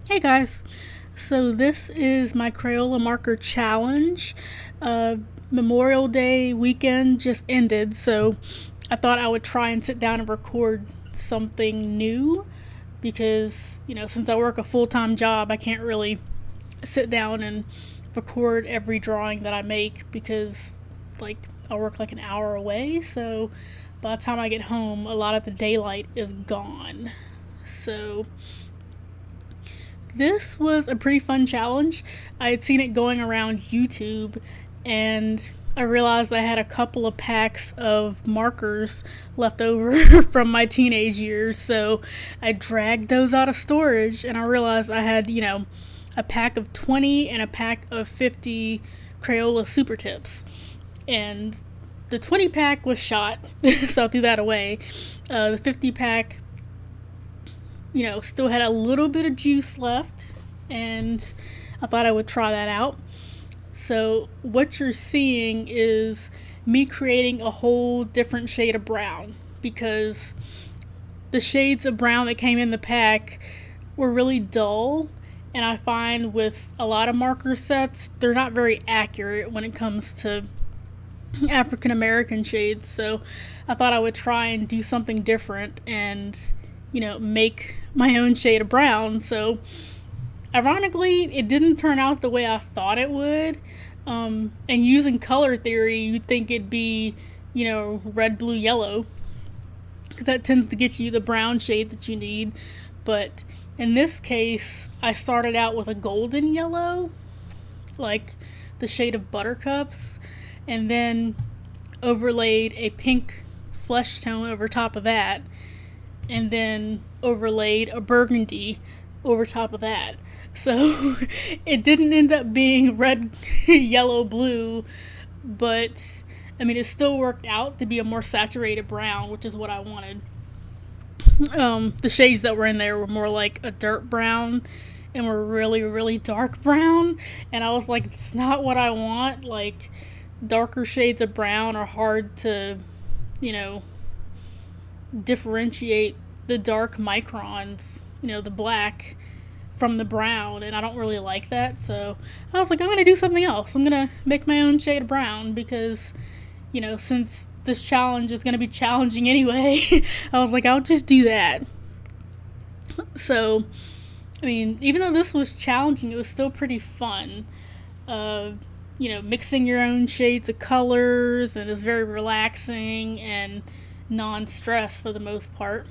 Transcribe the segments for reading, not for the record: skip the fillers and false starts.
Hey guys, so this is my Crayola Marker challenge. Memorial Day weekend just ended, so I thought I would try and sit down and record something new because, since I work a full time job, I can't really sit down and record every drawing that I make because, I work like an hour away, so by the time I get home, a lot of the daylight is gone. So this was a pretty fun challenge. I had seen it going around YouTube, and I realized I had a couple of packs of markers left over from my teenage years, so I dragged those out of storage, and I realized I had, a pack of 20 and a pack of 50 Crayola Super Tips. And the 20 pack was shot, so I threw that away. The 50 pack still had a little bit of juice left, and I thought I would try that out. So, what you're seeing is me creating a whole different shade of brown because the shades of brown that came in the pack were really dull, and I find with a lot of marker sets, they're not very accurate when it comes to African American shades. So, I thought I would try and do something different and make my own shade of brown. So, ironically, it didn't turn out the way I thought it would. And using color theory, you'd think it'd be, red, blue, yellow. Because that tends to get you the brown shade that you need. But in this case, I started out with a golden yellow, like the shade of buttercups, and then overlaid a pink flesh tone over top of that, and then overlaid a burgundy over top of that. So it didn't end up being red, yellow, blue, but it still worked out to be a more saturated brown, which is what I wanted. The shades that were in there were more like a dirt brown and were really, really dark brown. And I was like, it's not what I want. Like, darker shades of brown are hard to, differentiate the dark microns, the black from the brown, and I don't really like that. So I was like, I'm gonna do something else. I'm gonna make my own shade of brown because, since this challenge is gonna be challenging anyway, I was like, I'll just do that. So, even though this was challenging, it was still pretty fun. Mixing your own shades of colors, and it's very relaxing and non-stress for the most part.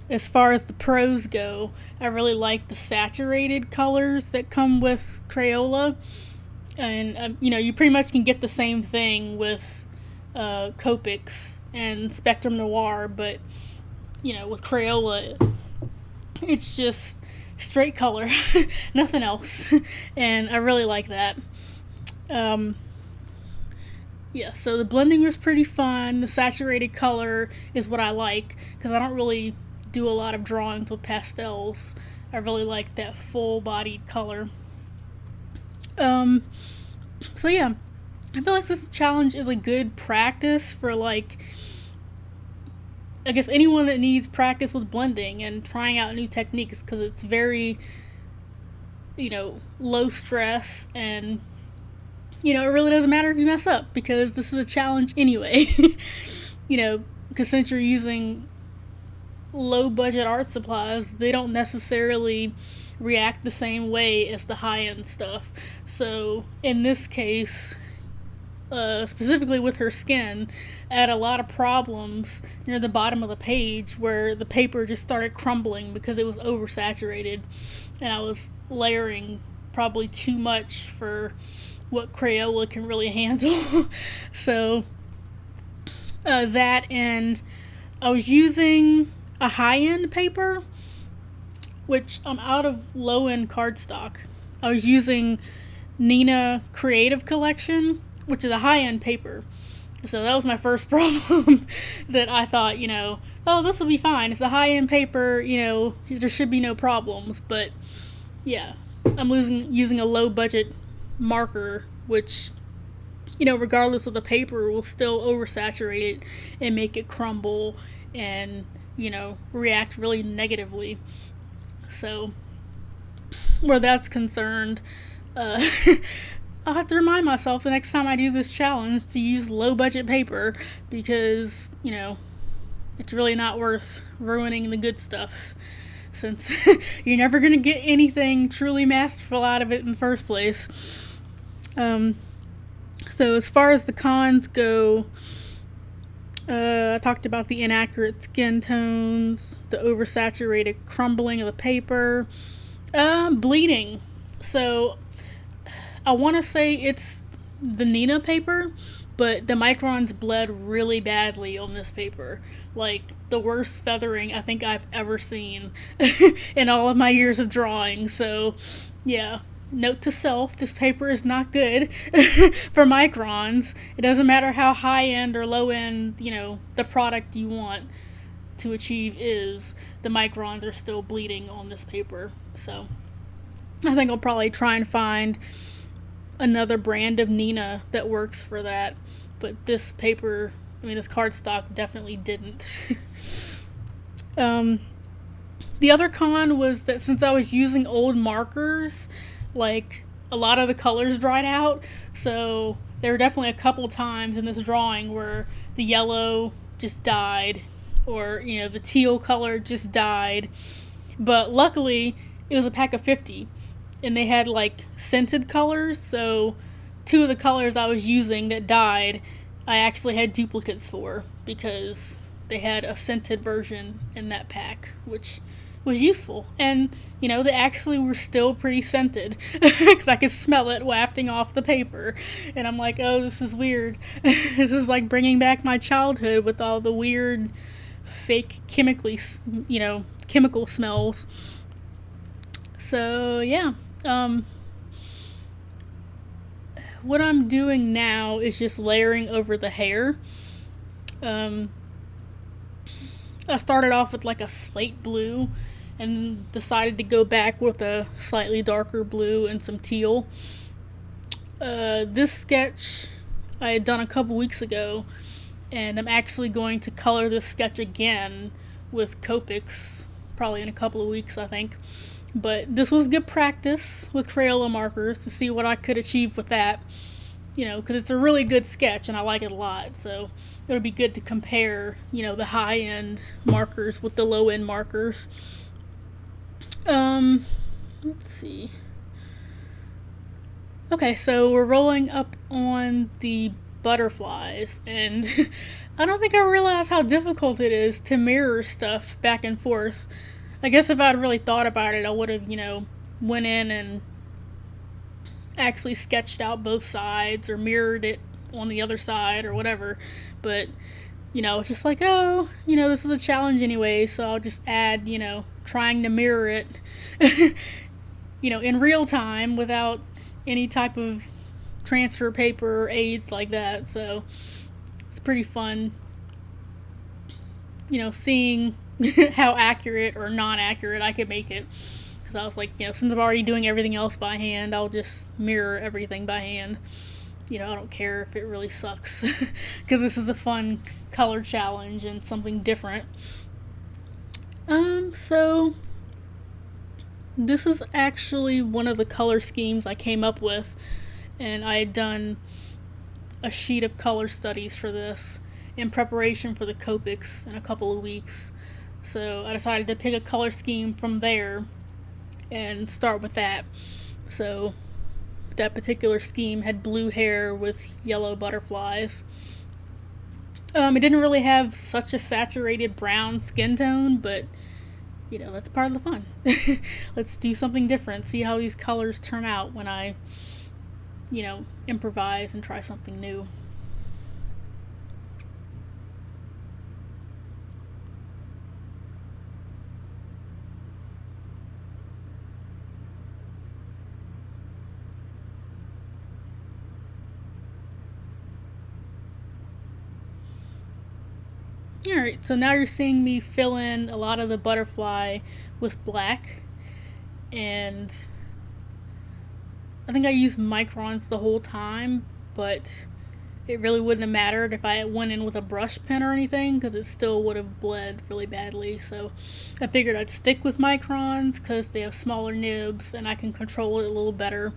As far as the pros go, I really like the saturated colors that come with Crayola. And, you pretty much can get the same thing with Copics and Spectrum Noir, but, with Crayola, it's just straight color, nothing else. And I really like that. So the blending was pretty fun. The saturated color is what I like because I don't really do a lot of drawings with pastels. I really like that full-bodied color. So yeah, I feel like this challenge is a good practice for I guess anyone that needs practice with blending and trying out new techniques because it's very, low stress and it really doesn't matter if you mess up because this is a challenge anyway. Because since you're using low budget art supplies, they don't necessarily react the same way as the high end stuff. So in this case, specifically with her skin, I had a lot of problems near the bottom of the page where the paper just started crumbling because it was oversaturated and I was layering probably too much for what Crayola can really handle. So that, and I was using a high-end paper, which I'm out of low-end cardstock. I was using Nina Creative Collection, which is a high-end paper. So that was my first problem that I thought, oh, this will be fine. It's a high-end paper, there should be no problems. But yeah, I'm using a low-budget marker, which, regardless of the paper, will still oversaturate it and make it crumble and, react really negatively. So where that's concerned. Uh, I'll have to remind myself the next time I do this challenge to use low budget paper because, it's really not worth ruining the good stuff since you're never going to get anything truly masterful out of it in the first place. So as far as the cons go, I talked about the inaccurate skin tones, the oversaturated crumbling of the paper, bleeding. So I want to say it's the Nina paper, but the microns bled really badly on this paper. Like the worst feathering I think I've ever seen in all of my years of drawing. So yeah, note to self, this paper is not good for microns. It doesn't matter how high end or low end, the product you want to achieve is, the microns are still bleeding on this paper. So I think I'll probably try and find another brand of Nina that works for that. But this paper, this cardstock definitely didn't. The other con was that since I was using old markers, like a lot of the colors dried out. So there were definitely a couple times in this drawing where the yellow just died, or the teal color just died. But luckily it was a pack of 50 and they had like scented colors, so 2 of the colors I was using that died I actually had duplicates for because they had a scented version in that pack, which was useful. And they actually were still pretty scented because I could smell it wafting off the paper. And I'm like, oh, this is weird. This is like bringing back my childhood with all the weird fake chemical smells. So yeah, what I'm doing now is just layering over the hair. I started off with like a slate blue and decided to go back with a slightly darker blue and some teal. This sketch I had done a couple weeks ago, and I'm actually going to color this sketch again with Copics probably in a couple of weeks, I think. But this was good practice with Crayola markers to see what I could achieve with that, because it's a really good sketch and I like it a lot. So it'll be good to compare, the high-end markers with the low-end markers. Let's see. Okay, so we're rolling up on the butterflies, and I don't think I realized how difficult it is to mirror stuff back and forth. I guess if I'd really thought about it, I would have, went in and actually sketched out both sides or mirrored it on the other side or whatever. But, it's just like, oh, this is a challenge anyway, so I'll just add, trying to mirror it, in real time without any type of transfer paper or aids like that. So it's pretty fun, seeing how accurate or non-accurate I could make it, because I was like, since I'm already doing everything else by hand, I'll just mirror everything by hand. I don't care if it really sucks because this is a fun color challenge and something different. So this is actually one of the color schemes I came up with, and I had done a sheet of color studies for this in preparation for the Copics in a couple of weeks. So I decided to pick a color scheme from there and start with that. So that particular scheme had blue hair with yellow butterflies. It didn't really have such a saturated brown skin tone, but that's part of the fun. Let's do something different, see how these colors turn out when I improvise and try something new. Alright, so now you're seeing me fill in a lot of the butterfly with black, and I think I used microns the whole time, but it really wouldn't have mattered if I went in with a brush pen or anything, because it still would have bled really badly. So I figured I'd stick with microns because they have smaller nibs and I can control it a little better.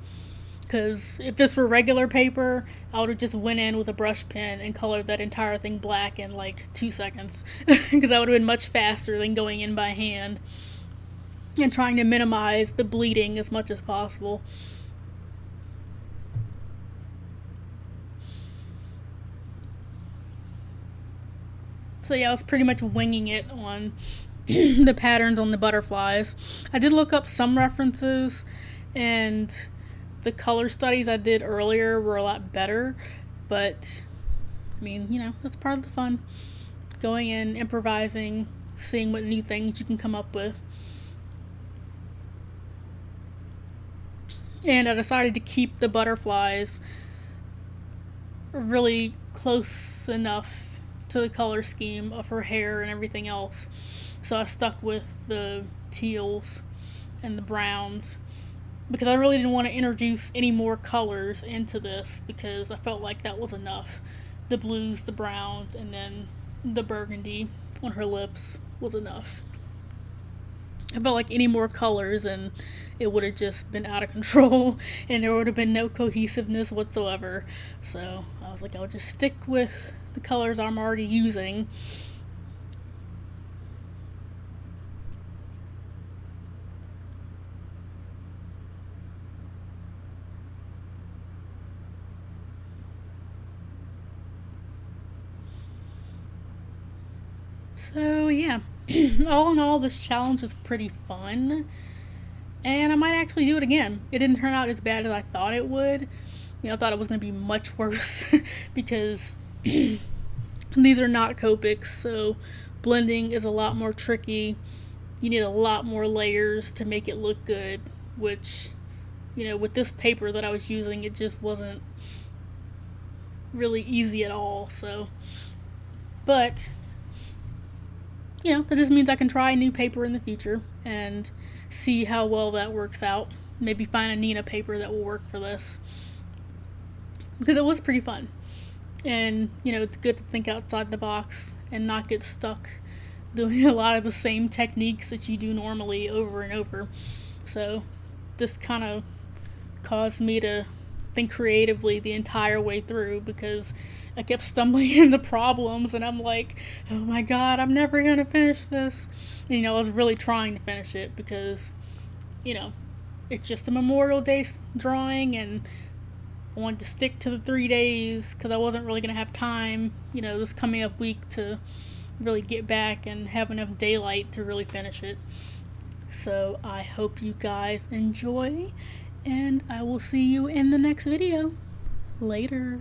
Because if this were regular paper, I would have just went in with a brush pen and colored that entire thing black in like 2 seconds. Because that would have been much faster than going in by hand and trying to minimize the bleeding as much as possible. So yeah, I was pretty much winging it on the patterns on the butterflies. I did look up some references, and the color studies I did earlier were a lot better, but I mean, you know, that's part of the fun. Going in, improvising, seeing what new things you can come up with. And I decided to keep the butterflies really close enough to the color scheme of her hair and everything else. So I stuck with the teals and the browns because I really didn't want to introduce any more colors into this, because I felt like that was enough. The blues, the browns, and then the burgundy on her lips was enough. I felt like any more colors and it would have just been out of control and there would have been no cohesiveness whatsoever. So I was like, I'll just stick with the colors I'm already using. So yeah, all in all, this challenge was pretty fun, and I might actually do it again. It didn't turn out as bad as I thought it would. You know, I thought it was going to be much worse because these are not Copics, so blending is a lot more tricky. You need a lot more layers to make it look good, which, you know, with this paper that I was using, it just wasn't really easy at all. So, but you know, that just means I can try new paper in the future and see how well that works out. Maybe find a Nina paper that will work for this, because it was pretty fun. And, you know, it's good to think outside the box and not get stuck doing a lot of the same techniques that you do normally over and over. So this kind of caused me to think creatively the entire way through, because I kept stumbling into problems and I'm like, oh my god, I'm never gonna finish this. And, you know, I was really trying to finish it because, you know, it's just a Memorial Day drawing and I wanted to stick to the 3 days because I wasn't really gonna have time, you know, this coming up week to really get back and have enough daylight to really finish it. So I hope you guys enjoy, and I will see you in the next video. Later.